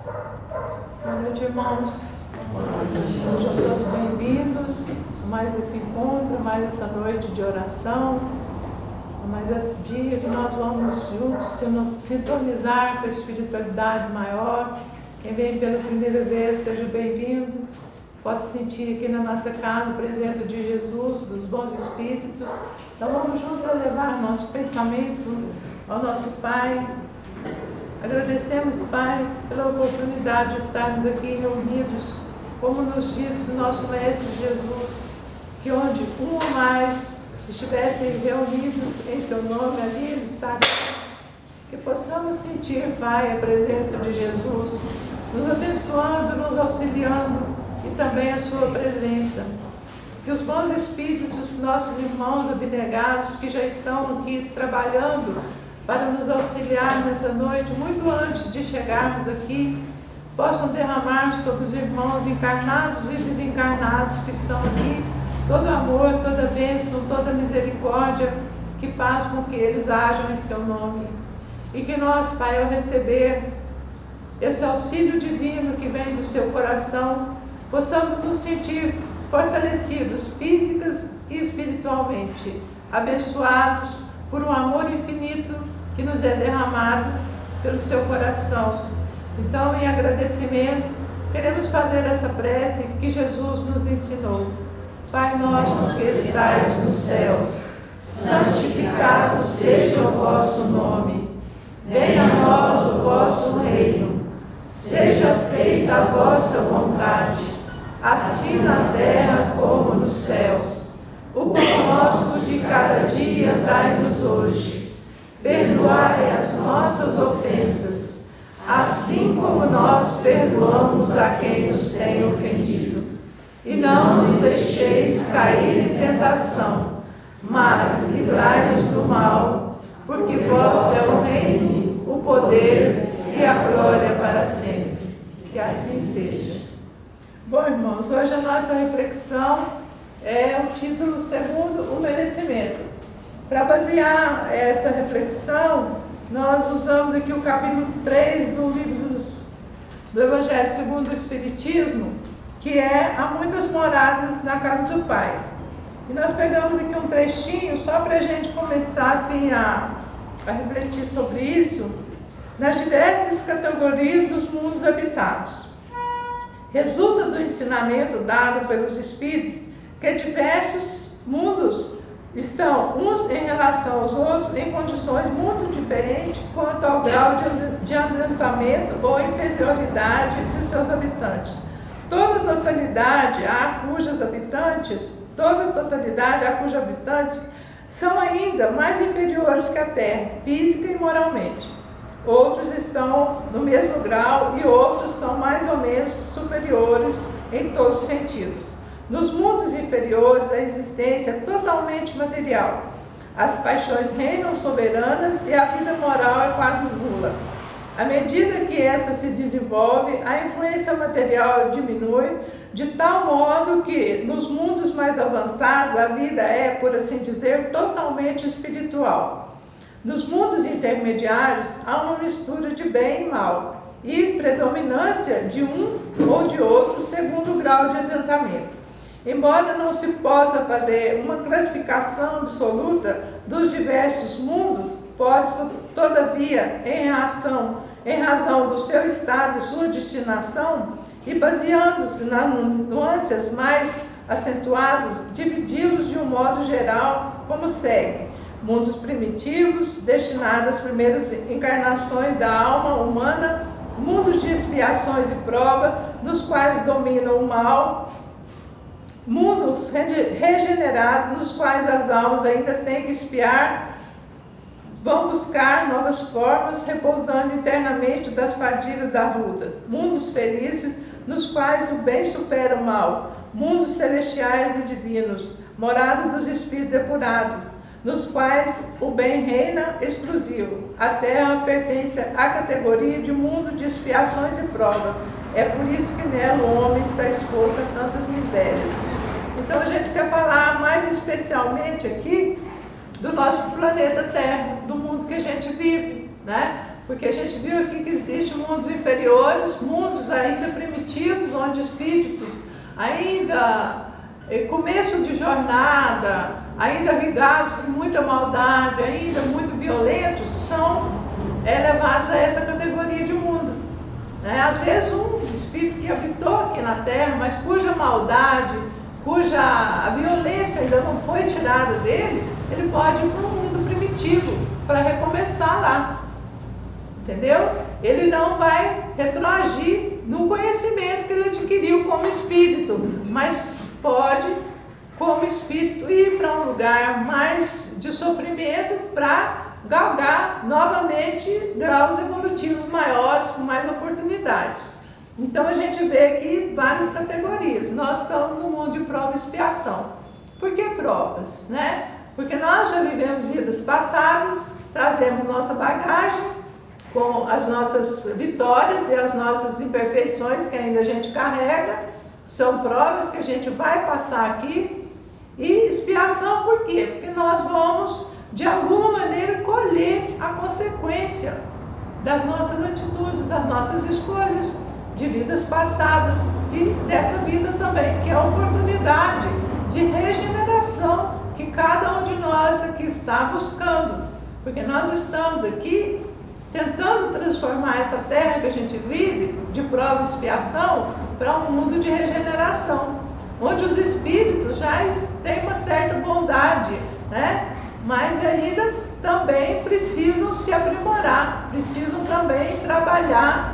Boa noite, irmãos. Sejam todos bem-vindos a mais esse encontro, a mais essa noite de oração, a mais esse dia que nós vamos juntos sintonizar com a espiritualidade maior. Quem vem pela primeira vez, seja bem-vindo. Possa sentir aqui na nossa casa a presença de Jesus, dos bons espíritos. Então vamos juntos elevar nosso pensamento ao nosso Pai. Agradecemos, Pai, pela oportunidade de estarmos aqui reunidos, como nos disse nosso Mestre Jesus, que onde um ou mais estivessem reunidos em seu nome, ali Ele está. Que possamos sentir, Pai, a presença de Jesus, nos abençoando, nos auxiliando e também a sua presença. Que os bons espíritos, os nossos irmãos abnegados que já estão aqui trabalhando para nos auxiliar nessa noite, muito antes de chegarmos aqui, possam derramar sobre os irmãos encarnados e desencarnados que estão aqui, todo amor, toda bênção, toda misericórdia, que faz com que eles ajam em seu nome. E que nós, Pai, ao receber esse auxílio divino que vem do seu coração, possamos nos sentir fortalecidos, físicas e espiritualmente, abençoados por um amor infinito que nos é derramado pelo seu coração. Então, em agradecimento, queremos fazer essa prece que Jesus nos ensinou. Pai nosso que estais nos céus, santificado seja o vosso nome. Venha a nós o vosso reino. Seja feita a vossa vontade, assim na terra como nos céus. O pão nosso de cada dia dai-nos hoje. Perdoai as nossas ofensas, assim como nós perdoamos a quem nos tem ofendido. E não nos deixeis cair em tentação, mas livrai-nos do mal, porque vós é o reino, o poder e a glória para sempre. Que assim seja. Bom, irmãos, hoje a nossa reflexão é o título segundo, o merecimento. Para basear essa reflexão, nós usamos aqui o capítulo 3 do livro do Evangelho segundo o Espiritismo, que é Há Muitas Moradas na Casa do Pai. E nós pegamos aqui um trechinho só para a gente começar assim, a refletir sobre isso, nas diversas categorias dos mundos habitados. Resulta do ensinamento dado pelos Espíritos que diversos mundos estão uns em relação aos outros em condições muito diferentes quanto ao grau de adiantamento ou inferioridade de seus habitantes. Toda totalidade a cujos habitantes são ainda mais inferiores que a Terra, física e moralmente. Outros estão no mesmo grau e outros são mais ou menos superiores em todos os sentidos. Nos mundos inferiores, a existência é totalmente material. As paixões reinam soberanas e a vida moral é quase nula. À medida que essa se desenvolve, a influência material diminui, de tal modo que, nos mundos mais avançados, a vida é, por assim dizer, totalmente espiritual. Nos mundos intermediários, há uma mistura de bem e mal, e predominância de um ou de outro segundo o grau de adiantamento. Embora não se possa fazer uma classificação absoluta dos diversos mundos, pode-se, todavia, em razão do seu estado e sua destinação, e baseando-se nas nuances mais acentuadas, dividi-los de um modo geral como segue: mundos primitivos, destinados às primeiras encarnações da alma humana, mundos de expiações e prova, nos quais domina o mal, mundos regenerados, nos quais as almas ainda têm que expiar, vão buscar novas formas, repousando internamente das fadigas da luta. Mundos felizes, nos quais o bem supera o mal. Mundos celestiais e divinos, morada dos espíritos depurados, nos quais o bem reina exclusivo. A terra pertence à categoria de mundo de expiações e provas. É por isso que nela o homem está exposto a tantas misérias. Então a gente quer falar mais especialmente aqui do nosso planeta Terra, do mundo que a gente vive, né? Porque a gente viu aqui que existem mundos inferiores, mundos ainda primitivos, onde espíritos ainda começo de jornada, ainda ligados de muita maldade, ainda muito violentos, são levados a essa categoria de mundo. Às vezes um espírito que habitou aqui na Terra, mas cuja maldade, cuja a violência ainda não foi tirada dele, ele pode ir para um mundo primitivo, para recomeçar lá. Entendeu? Ele não vai retroagir no conhecimento que ele adquiriu como espírito, mas pode, como espírito, ir para um lugar mais de sofrimento para galgar novamente graus evolutivos maiores, com mais oportunidades. Então a gente vê aqui várias categorias. Nós estamos no mundo de prova e expiação. Por que provas? Porque nós já vivemos vidas passadas, trazemos nossa bagagem, com as nossas vitórias e as nossas imperfeições que ainda a gente carrega, são provas que a gente vai passar aqui. E expiação por quê? Porque nós vamos, de alguma maneira, colher a consequência das nossas atitudes, das nossas escolhas, de vidas passadas e dessa vida também, que é a oportunidade de regeneração que cada um de nós aqui está buscando. Porque nós estamos aqui tentando transformar essa terra que a gente vive, de prova e expiação, para um mundo de regeneração, onde os espíritos já têm uma certa bondade, mas ainda também precisam se aprimorar, precisam também trabalhar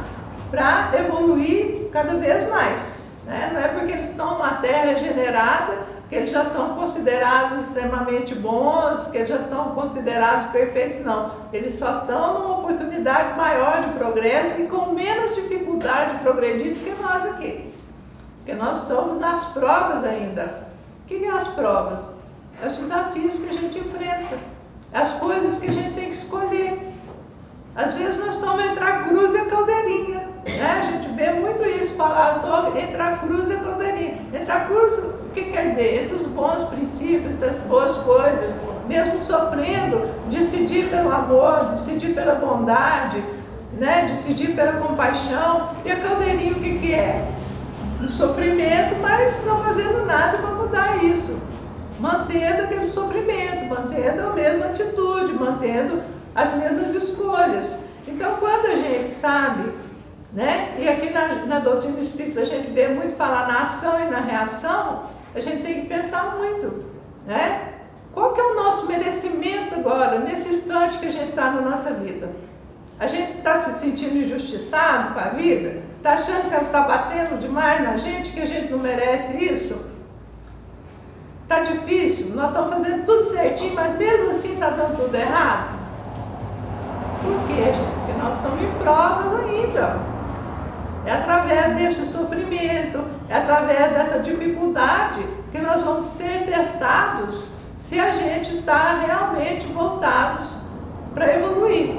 para evoluir cada vez mais. Não é porque eles estão numa terra regenerada que eles já são considerados extremamente bons, que eles já estão considerados perfeitos, não. Eles só estão numa oportunidade maior de progresso e com menos dificuldade de progredir do que nós aqui. Porque nós estamos nas provas ainda. O que é as provas? É os desafios que a gente enfrenta, as coisas que a gente tem que escolher. Às vezes nós estamos entre a cruz e a caldeirinha. A gente vê muito isso, falar entre a cruz e a caldeirinha. Entre a cruz, o que quer dizer? Entre os bons princípios, entre as boas coisas, mesmo sofrendo, decidir pelo amor, decidir pela bondade, decidir pela compaixão. E a caldeirinha, o que é? O sofrimento, mas não fazendo nada para mudar isso. Mantendo aquele sofrimento, mantendo a mesma atitude, mantendo as mesmas escolhas. Então, quando a gente sabe, e aqui na doutrina espírita a gente vê muito falar na ação e na reação, a gente tem que pensar muito, qual que é o nosso merecimento agora, nesse instante que a gente está na nossa vida? A gente está se sentindo injustiçado com a vida? Está achando que ela está batendo demais na gente, que a gente não merece isso? Está difícil? Nós estamos fazendo tudo certinho, mas mesmo assim está dando tudo errado? Por quê, gente? Porque nós estamos em provas ainda. É através deste sofrimento, é através dessa dificuldade que nós vamos ser testados se a gente está realmente voltados para evoluir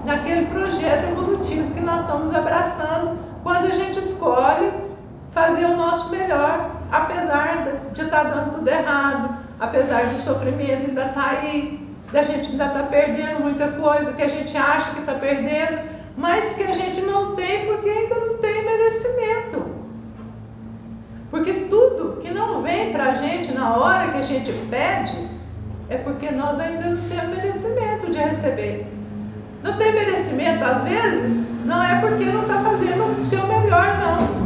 naquele projeto evolutivo que nós estamos abraçando quando a gente escolhe fazer o nosso melhor, apesar de estar dando tudo errado, apesar do sofrimento ainda estar aí, da gente ainda estar perdendo muita coisa que a gente acha que está perdendo, mas que a gente não tem porque ainda não tem merecimento. Porque tudo que não vem para a gente na hora que a gente pede é porque nós ainda não temos merecimento de receber. Não tem merecimento, às vezes, não é porque não está fazendo o seu melhor, não.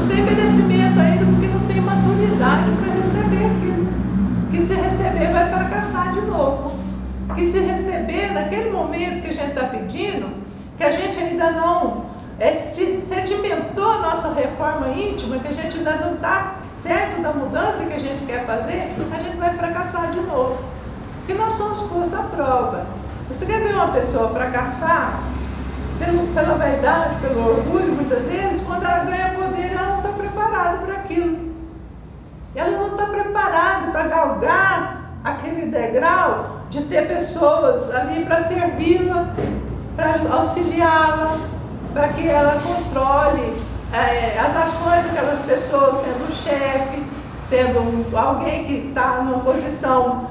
Não tem merecimento ainda porque não tem maturidade para receber aquilo. Que se receber vai fracassar de novo. Que se receber naquele momento que a gente está pedindo, que a gente ainda não sedimentou a nossa reforma íntima, que a gente ainda não está certo da mudança que a gente quer fazer, a gente vai fracassar de novo. Porque nós somos postos à prova. Você quer ver uma pessoa fracassar pela vaidade, pelo orgulho, muitas vezes, quando ela ganha poder, ela não está preparada para aquilo. Ela não está preparada para galgar aquele degrau de ter pessoas ali para servi-la, para auxiliá-la, para que ela controle as ações daquelas pessoas, sendo chefe, sendo alguém que está numa posição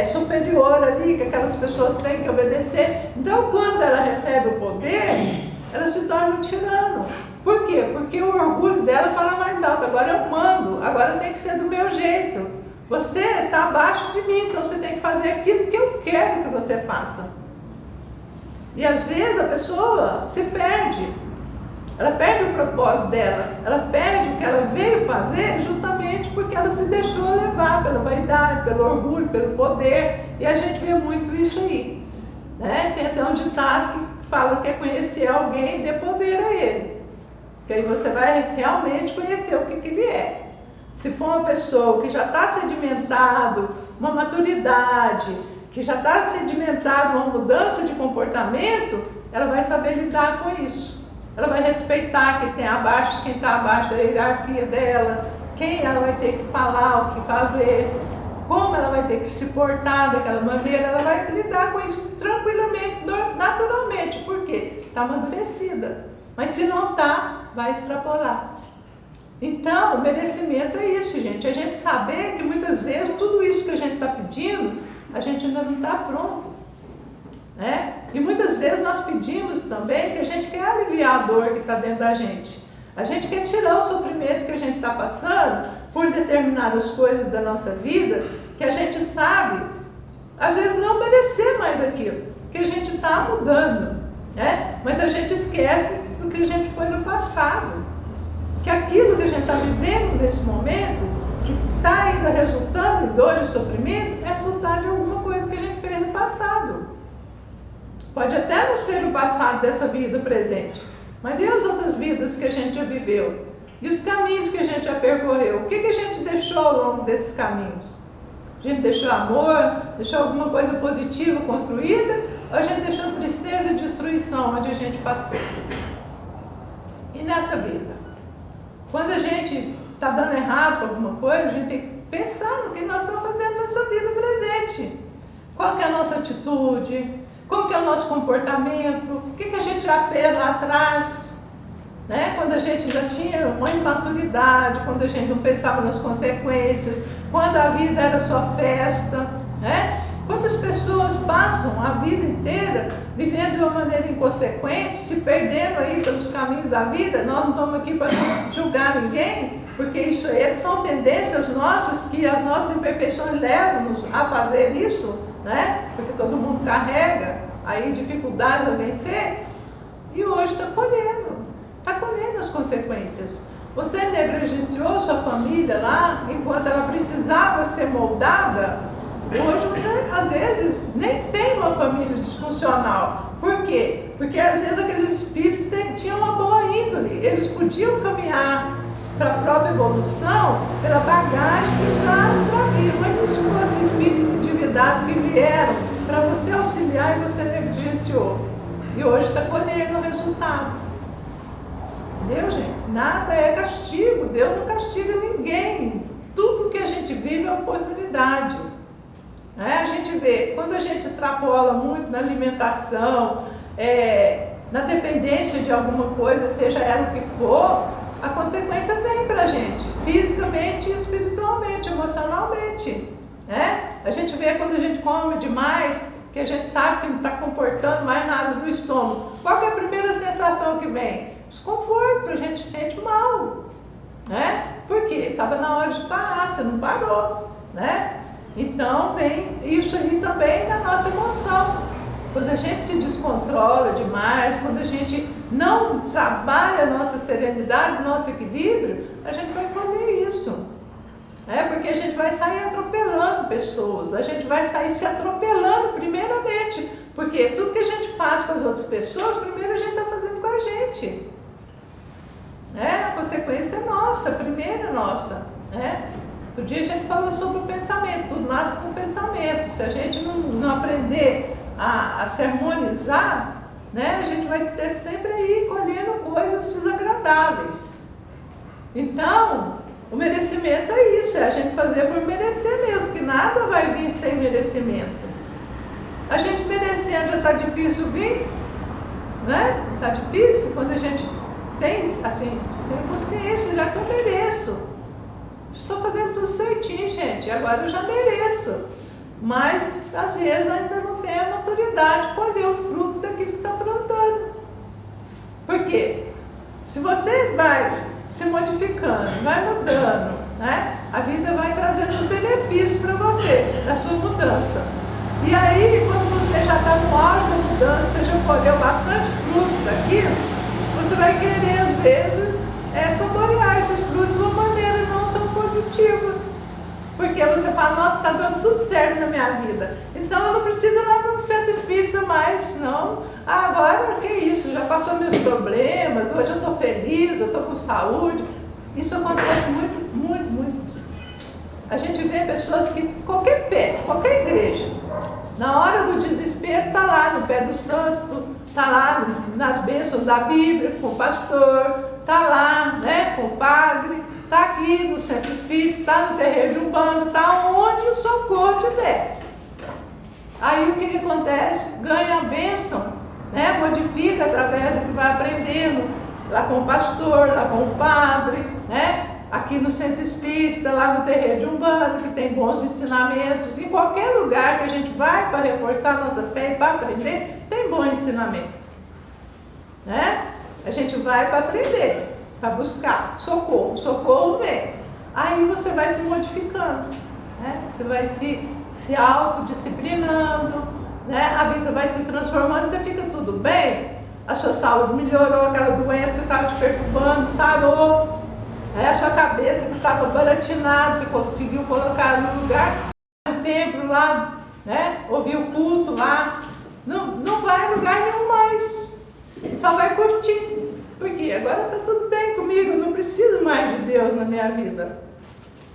superior ali, que aquelas pessoas têm que obedecer. Então, quando ela recebe o poder, ela se torna um tirano. Por quê? Porque o orgulho dela fala mais alto. Agora eu mando, agora tem que ser do meu jeito. Você está abaixo de mim, então você tem que fazer aquilo que eu quero que você faça. E às vezes a pessoa se perde. Ela perde o propósito dela. Ela perde o que ela veio fazer justamente porque ela se deixou levar pela vaidade, pelo orgulho, pelo poder. E a gente vê muito isso aí. Né? Tem até um ditado que fala que é conhecer alguém e dê poder a ele. Que aí você vai realmente conhecer o que ele é. Se for uma pessoa que já está sedimentado, uma maturidade, que já está sedimentado uma mudança de comportamento, ela vai saber lidar com isso. Ela vai respeitar quem está abaixo da hierarquia dela, quem ela vai ter que falar, o que fazer, como ela vai ter que se portar daquela maneira. Ela vai lidar com isso tranquilamente, naturalmente, porque está amadurecida. Mas se não está, vai extrapolar. Então, o merecimento é isso, gente. A gente saber que muitas vezes tudo isso que a gente está pedindo, a gente ainda não está pronto. Né? E muitas vezes nós pedimos também que a gente quer aliviar a dor que está dentro da gente. A gente quer tirar o sofrimento que a gente está passando por determinadas coisas da nossa vida, que a gente sabe, às vezes, não merecer mais aquilo, que a gente está mudando. Né? Mas a gente esquece do que a gente foi no passado. Que aquilo que a gente está vivendo nesse momento, que está ainda resultando em dor e sofrimento, é resultado de alguma coisa que a gente fez no passado. Pode até não ser o passado dessa vida presente, mas e as outras vidas que a gente já viveu? E os caminhos que a gente já percorreu? O que a gente deixou ao longo desses caminhos? A gente deixou amor, deixou alguma coisa positiva construída, ou a gente deixou tristeza e destruição onde a gente passou? E nessa vida? Quando a gente está dando errado com alguma coisa, a gente tem que pensar no que nós estamos fazendo nessa vida presente. Qual que é a nossa atitude? Como que é o nosso comportamento? O que a gente já fez lá atrás? Né? Quando a gente já tinha uma imaturidade, quando a gente não pensava nas consequências, quando a vida era só festa. Né? Quantas pessoas passam a vida inteira vivendo de uma maneira inconsequente, se perdendo aí pelos caminhos da vida? Nós não estamos aqui para julgar ninguém, porque isso aí são tendências nossas, que as nossas imperfeições levam-nos a fazer isso, né? Porque todo mundo carrega aí dificuldades a vencer, e hoje está colhendo as consequências. Você negligenciou sua família lá, enquanto ela precisava ser moldada. Hoje você, às vezes, nem tem uma família disfuncional. Por quê? Porque, às vezes, aqueles espíritos tinham uma boa índole. Eles podiam caminhar para a própria evolução pela bagagem que já traziam. Mas se fossem espíritos endividados que vieram para você auxiliar e você negligenciou. E hoje está colhendo o resultado. Entendeu, gente? Nada é castigo. Deus não castiga ninguém. Tudo que a gente vive é oportunidade. A gente vê, quando a gente extrapola muito na alimentação, na dependência de alguma coisa, seja ela o que for, a consequência vem para a gente, fisicamente, espiritualmente, emocionalmente. A gente vê quando a gente come demais, que a gente sabe que não está comportando mais nada no estômago. Qual que é a primeira sensação que vem? Desconforto, a gente se sente mal. Por quê? Estava na hora de parar, você não parou. Então vem isso aí também na nossa emoção. Quando a gente se descontrola demais, quando a gente não trabalha a nossa serenidade, nosso equilíbrio, a gente vai colher isso. Porque a gente vai sair atropelando pessoas, a gente vai sair se atropelando primeiramente, porque tudo que a gente faz com as outras pessoas, primeiro a gente está fazendo com a gente. A consequência é nossa, a primeira é nossa. Outro dia a gente falou sobre o pensamento, tudo nasce no pensamento. Se a gente não aprender a se harmonizar, a gente vai ter sempre aí colhendo coisas desagradáveis. Então, o merecimento é isso, é a gente fazer por merecer mesmo, porque nada vai vir sem merecimento. A gente merecendo já está difícil vir, Está difícil quando a gente tem consciência, já que eu mereço. Estou fazendo tudo certinho, gente, agora eu já mereço. mas às vezes ainda não tem a maturidade de colher o fruto daquilo que está plantando. Por quê? Se você vai se modificando, vai mudando, né? A vida vai trazendo os benefícios para você, da sua mudança. E aí, quando você já está no auge da mudança, você já colheu bastante fruto daquilo, você vai querer, às vezes, saborear esses frutos de uma maneira não tão positiva. Porque você fala, nossa, está dando tudo certo na minha vida. Então eu não preciso ir lá para um centro espírita mais, não. Ah, agora que isso, já passou meus problemas, hoje eu estou feliz, eu estou com saúde. Isso acontece muito, muito, muito. A gente vê pessoas que, qualquer fé, qualquer igreja, na hora do desespero, está lá no pé do santo, está lá nas bênçãos da Bíblia, com o pastor, está lá, né, com o padre, está aqui no centro espírita, está no terreiro de Umbanda, está onde o socorro tiver. Aí o que acontece? Ganha a bênção, né, modifica através do que vai aprendendo, lá com o pastor, lá com o padre, né? Aqui no centro espírita, lá no terreiro de Umbanda, que tem bons ensinamentos. Em qualquer lugar que a gente vai para reforçar a nossa fé e para aprender, tem bom ensinamento, né? A gente vai para aprender, para buscar socorro. Socorro vem. Aí você vai se modificando, né? Você vai se autodisciplinando, né? A vida vai se transformando, você fica tudo bem, a sua saúde melhorou, aquela doença que estava te perturbando sarou. A sua cabeça que estava baratinada, você conseguiu colocar no lugar, no templo lá, né? Ouvir o culto lá. Não vai em lugar nenhum mais. Só vai curtir. Porque agora está tudo bem comigo, não preciso mais de Deus na minha vida.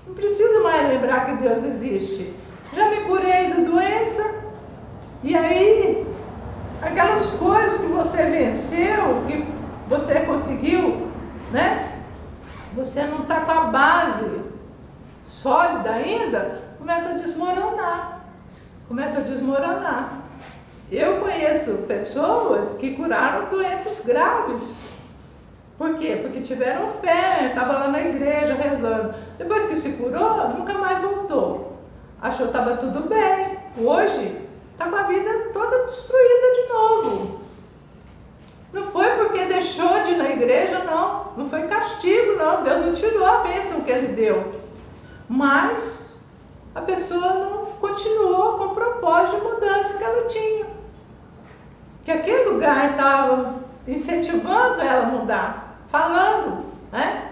Não preciso mais lembrar que Deus existe. Já me curei da doença. E aí, aquelas coisas que você venceu, que você conseguiu, né? Você não está com a base sólida ainda, começa a desmoronar. Começa a desmoronar. Eu conheço pessoas que curaram doenças graves. Por quê? Porque tiveram fé, estava lá na igreja rezando. Depois que se curou, nunca mais voltou. Achou que estava tudo bem. Hoje, está com a vida toda destruída de novo. Não foi porque deixou de ir na igreja, não. Não foi castigo, não. Deus não tirou a bênção que Ele deu. Mas a pessoa não continuou com o propósito de mudança que ela tinha. Que aquele lugar estava incentivando ela a mudar, falando, né?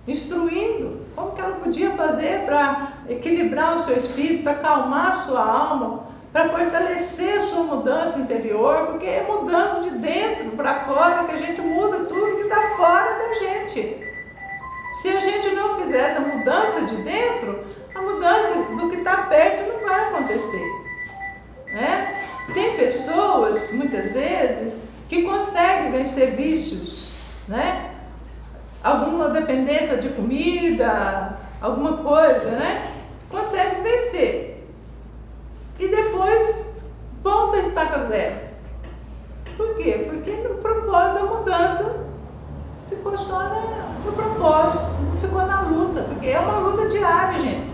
Instruindo como que ela podia fazer para equilibrar o seu espírito, para acalmar a sua alma, para fortalecer a sua mudança interior, porque é mudando de dentro para fora que a gente muda tudo que está fora da gente. Se a gente não fizer essa mudança de dentro, a mudança do que está perto não vai acontecer, né? Tem pessoas, muitas vezes, que conseguem vencer vícios, né? Alguma dependência de comida, alguma coisa, né? Conseguem vencer. E depois volta a estaca zero. Por quê? Porque no propósito da mudança ficou só no propósito, não ficou na luta, porque é uma luta diária, gente.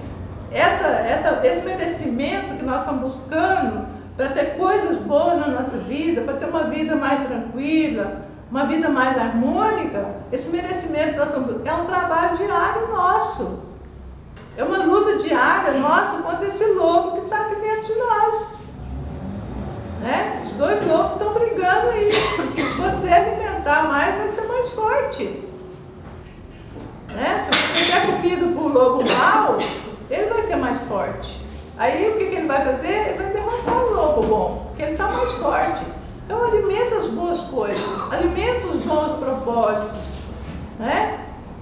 Esse merecimento que nós estamos buscando para ter coisas boas na nossa vida, para ter uma vida mais tranquila, uma vida mais harmônica, esse merecimento que nós estamos, é um trabalho diário nosso. É uma luta diária nossa contra esse lobo que está aqui dentro de nós. Né? Os dois lobos estão brigando aí. Porque se você alimentar mais, vai ser mais forte. Né? Se você tiver comido por lobo mau, ele vai ser mais forte. Aí o que ele vai fazer? Ele vai derrotar o lobo bom, porque ele está mais forte. Então alimenta as boas coisas, alimenta os bons propósitos, né?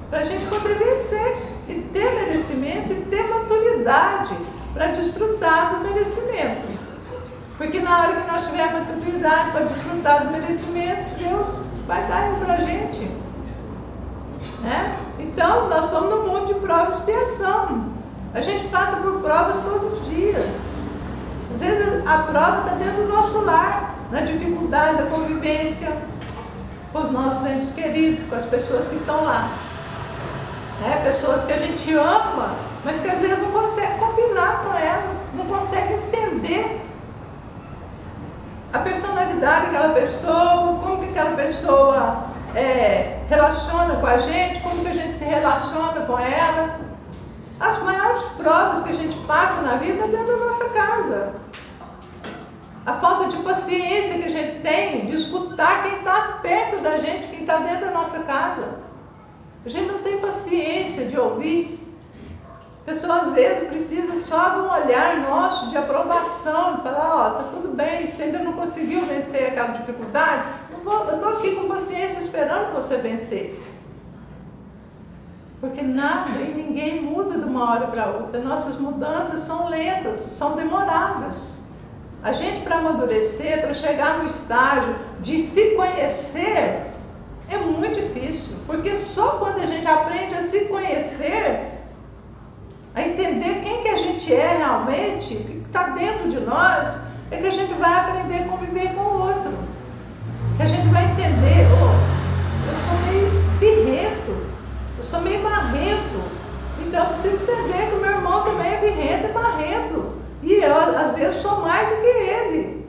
Para a gente poder vencer e ter merecimento e ter maturidade para desfrutar do merecimento. Porque na hora que nós tivermos maturidade para desfrutar do merecimento, Deus vai dar ele para a gente. Né? Então, nós estamos no mundo de prova e expiação. A gente passa por provas todos os dias. Às vezes a prova está dentro do nosso lar, na dificuldade da convivência com os nossos entes queridos, com as pessoas que estão lá. Pessoas que a gente ama, mas que às vezes não consegue combinar com ela, não consegue entender a personalidade daquela pessoa, como que aquela pessoa relaciona com a gente, como que a gente se relaciona com ela. As maiores provas que a gente passa na vida é dentro da nossa casa. A falta de paciência que a gente tem de escutar quem está perto da gente, quem está dentro da nossa casa. A gente não tem paciência de ouvir. A pessoa às vezes precisa só de um olhar nosso de aprovação, de falar, ó, tá tudo bem, você ainda não conseguiu vencer aquela dificuldade, eu estou aqui com paciência esperando você vencer. Porque nada e ninguém muda de uma hora para outra. Nossas mudanças são lentas, são demoradas. A gente, para amadurecer, para chegar no estágio de se conhecer, é muito difícil. Porque só quando a gente aprende a se conhecer, a entender quem que a gente é realmente, o que está dentro de nós, é que a gente vai aprender a conviver com o outro. Que a gente vai entender, eu sou meio birrento, eu sou meio marrento, então eu preciso entender que o meu irmão também é birrento e marrento. E eu, às vezes, sou mais do que ele.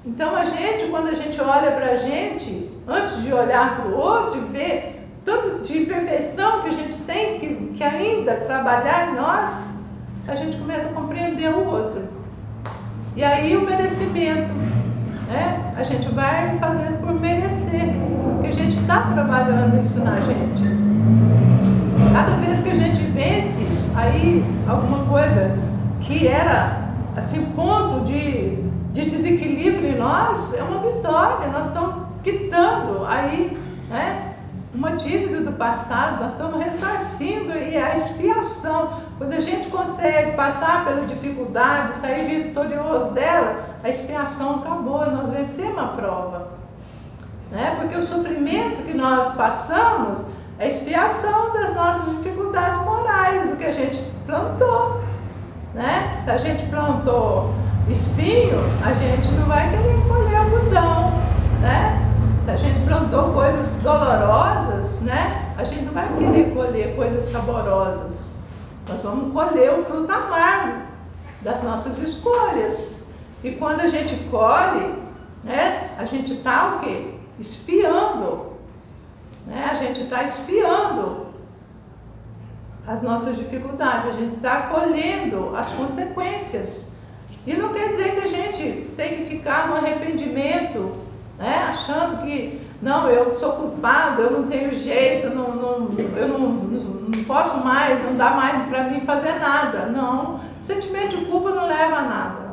Então a gente, quando a gente olha para a gente, antes de olhar para o outro e ver tanto de imperfeição que a gente tem que ainda trabalhar em nós, a gente começa a compreender o outro. E aí o merecimento, né? A gente vai fazendo por merecer, porque a gente está trabalhando isso na gente. Cada vez que a gente vence aí alguma coisa que era assim ponto de desequilíbrio em nós, é uma vitória. Nós estamos quitando aí, né, uma dívida do passado, nós estamos ressarcindo e a expiação. Quando a gente consegue passar pela dificuldade, sair vitorioso dela, a expiação acabou, nós vencemos a prova, né? Porque o sofrimento que nós passamos é a expiação das nossas dificuldades morais, do que a gente plantou, né? Se a gente plantou espinho, a gente não vai querer colher algodão, né? Se a gente plantou coisas dolorosas, né? A gente não vai querer colher coisas saborosas. Nós vamos colher o fruto amargo das nossas escolhas. E quando a gente colhe, né? A gente está o quê? Espiando. Né? A gente está espiando as nossas dificuldades. A gente está colhendo as consequências. E não quer dizer que a gente tem que ficar no arrependimento, né? Achando que, não, eu sou culpado, eu não tenho jeito, eu não posso mais, não dá mais para mim fazer nada. Não, sentimento de culpa não leva a nada.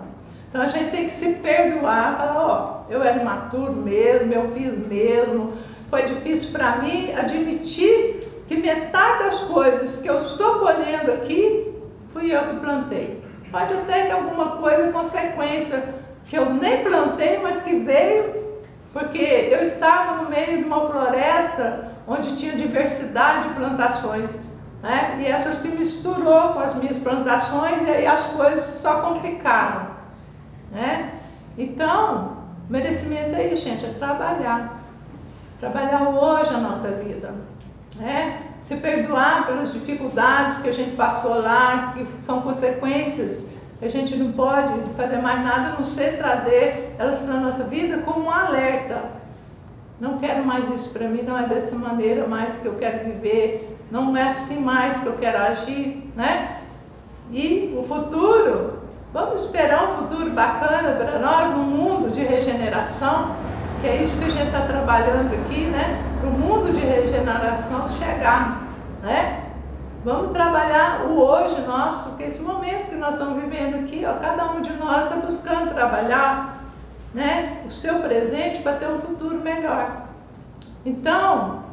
Então a gente tem que se perdoar, falar, ó, eu era imaturo mesmo, eu fiz mesmo, foi difícil para mim admitir que metade das coisas que eu estou colhendo aqui, fui eu que plantei. Pode até que alguma coisa, consequência, que eu nem plantei, mas que veio, porque eu estava no meio de uma floresta onde tinha diversidade de plantações, né? E essa se misturou com as minhas plantações e aí as coisas só complicaram, né? Então, merecimento é isso, gente, é trabalhar. Trabalhar hoje a nossa vida, né? Se perdoar pelas dificuldades que a gente passou lá, que são consequências. A gente não pode fazer mais nada, a não ser trazer elas para a nossa vida como um alerta. Não quero mais isso para mim, não é dessa maneira mais que eu quero viver, não é assim mais que eu quero agir, né? E o futuro, vamos esperar um futuro bacana para nós, num mundo de regeneração, que é isso que a gente está trabalhando aqui, né? Para o mundo de regeneração chegar, né? Vamos trabalhar o hoje nosso, que é esse momento que nós estamos vivendo aqui, ó, cada um de nós está buscando trabalhar, né, o seu presente para ter um futuro melhor. Então,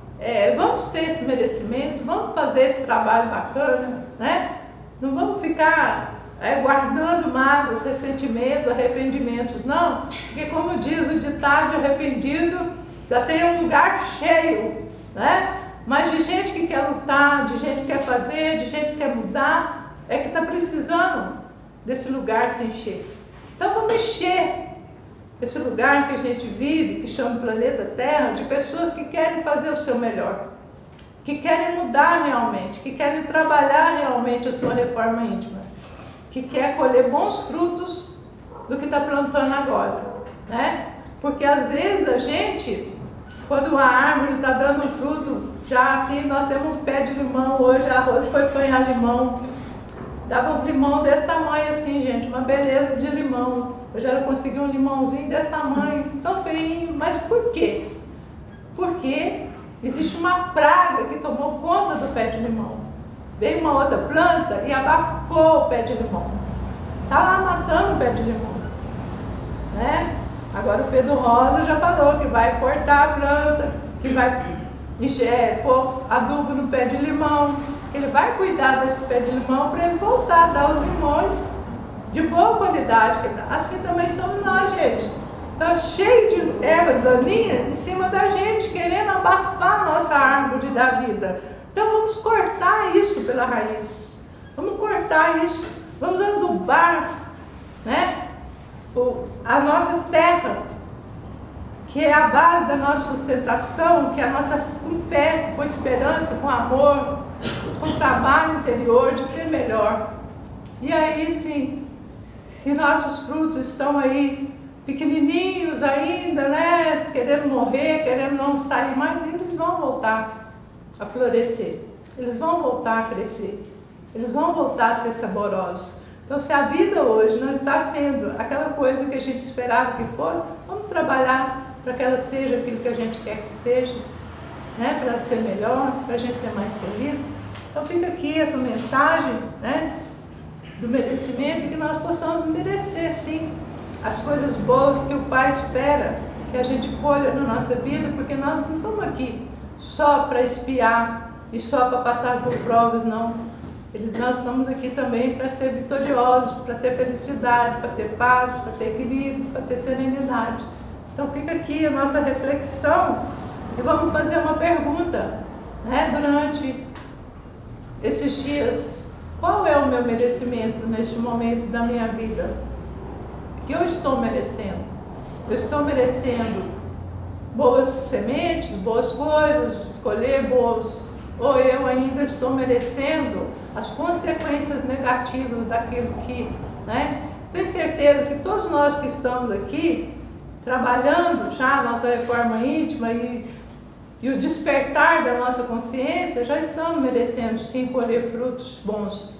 vamos ter esse merecimento, vamos fazer esse trabalho bacana, né? Não vamos ficar guardando mágoas, ressentimentos, arrependimentos, não, porque como diz o ditado, de arrependido já tem um lugar cheio, né? Mas de gente que quer lutar, de gente que quer fazer, de gente que quer mudar, é que está precisando desse lugar se encher. Então vamos encher esse lugar que a gente vive, que chama planeta Terra, de pessoas que querem fazer o seu melhor, que querem mudar realmente, que querem trabalhar realmente a sua reforma íntima. que quer colher bons frutos do que está plantando agora, né? Porque às vezes a gente, quando a árvore está dando fruto, já assim, nós temos um pé de limão, hoje a Rose foi apanhar limão, dava uns limão desse tamanho assim, gente, uma beleza de limão. Hoje ela conseguiu um limãozinho desse tamanho, tão feinho, mas por quê? Porque existe uma praga que tomou conta do pé de limão. Veio uma outra planta e abafou o pé de limão. Está lá matando o pé de limão, né? Agora o Pedro Rosa já falou que vai cortar a planta, que vai pôr adubo no pé de limão, que ele vai cuidar desse pé de limão para ele voltar a dar os limões de boa qualidade. Assim também somos nós, gente. Então, cheio de erva daninha em cima da gente, querendo abafar a nossa árvore da vida. Então, vamos cortar isso pela raiz. Vamos cortar isso. Vamos adubar, né, a nossa terra, que é a base da nossa sustentação, que é a nossa com fé, com esperança, com amor, com trabalho interior de ser melhor. E aí, sim, se nossos frutos estão aí pequenininhos ainda, né, querendo morrer, querendo não sair mais, eles vão voltar a florescer, eles vão voltar a crescer, eles vão voltar a ser saborosos. Então, se a vida hoje não está sendo aquela coisa que a gente esperava que fosse, vamos trabalhar para que ela seja aquilo que a gente quer que seja, né, para ela ser melhor, para a gente ser mais feliz. Então, fica aqui essa mensagem, né, do merecimento, e que nós possamos merecer, sim, as coisas boas que o Pai espera que a gente colha na nossa vida, porque nós não estamos aqui só para espiar e só para passar por provas, não. Nós estamos aqui também para ser vitoriosos, para ter felicidade, para ter paz, para ter equilíbrio, para ter serenidade. Então fica aqui a nossa reflexão e vamos fazer uma pergunta, né, durante esses dias. Qual é o meu merecimento neste momento da minha vida? O que eu estou merecendo? Eu estou merecendo boas sementes, boas coisas, colher boas, ou eu ainda estou merecendo as consequências negativas daquilo que, né? Tenho certeza que todos nós que estamos aqui, trabalhando já a nossa reforma íntima e o despertar da nossa consciência, já estamos merecendo sim colher frutos bons.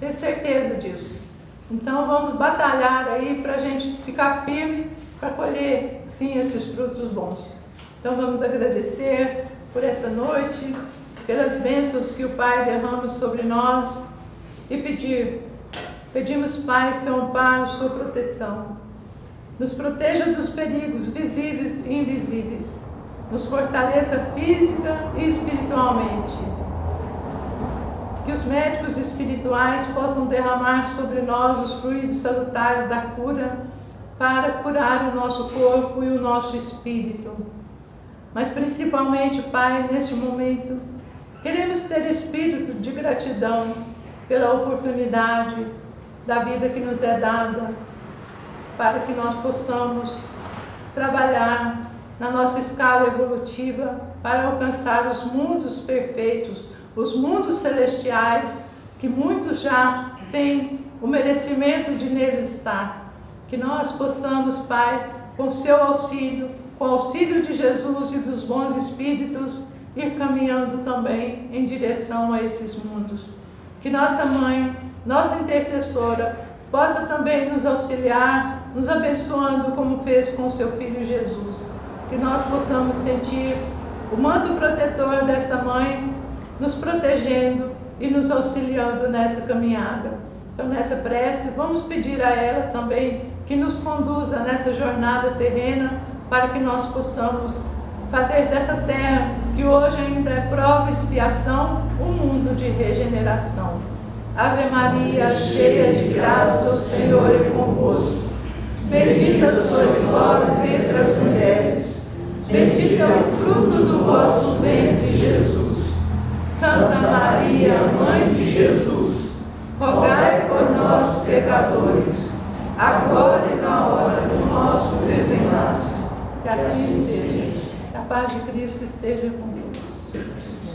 Tenho certeza disso. Então vamos batalhar aí para a gente ficar firme, para colher sim esses frutos bons. Então vamos agradecer por essa noite, pelas bênçãos que o Pai derrama sobre nós e pedimos, Pai, seu amparo, sua proteção. Nos proteja dos perigos visíveis e invisíveis. Nos fortaleça física e espiritualmente. Que os médicos espirituais possam derramar sobre nós os fluidos salutares da cura para curar o nosso corpo e o nosso espírito. Mas principalmente, Pai, neste momento, queremos ter espírito de gratidão pela oportunidade da vida que nos é dada, para que nós possamos trabalhar na nossa escala evolutiva para alcançar os mundos perfeitos, os mundos celestiais, que muitos já têm o merecimento de neles estar. Que nós possamos, Pai, com seu auxílio, com o auxílio de Jesus e dos bons espíritos, ir caminhando também em direção a esses mundos. Que nossa Mãe, nossa intercessora, possa também nos auxiliar, nos abençoando como fez com o seu Filho Jesus. Que nós possamos sentir o manto protetor dessa Mãe, nos protegendo e nos auxiliando nessa caminhada. Então, nessa prece, vamos pedir a ela também que nos conduza nessa jornada terrena, para que nós possamos fazer dessa terra, que hoje ainda é prova e expiação, um mundo de regeneração. Ave Maria, cheia de graça, o Senhor é convosco. Bendita sois vós entre as mulheres, bendito é o fruto do vosso ventre, Jesus. Santa Maria, Mãe de Jesus, rogai por nós, pecadores, agora e na hora do nosso desenlace. Que assim seja. Que a paz de Cristo esteja convosco.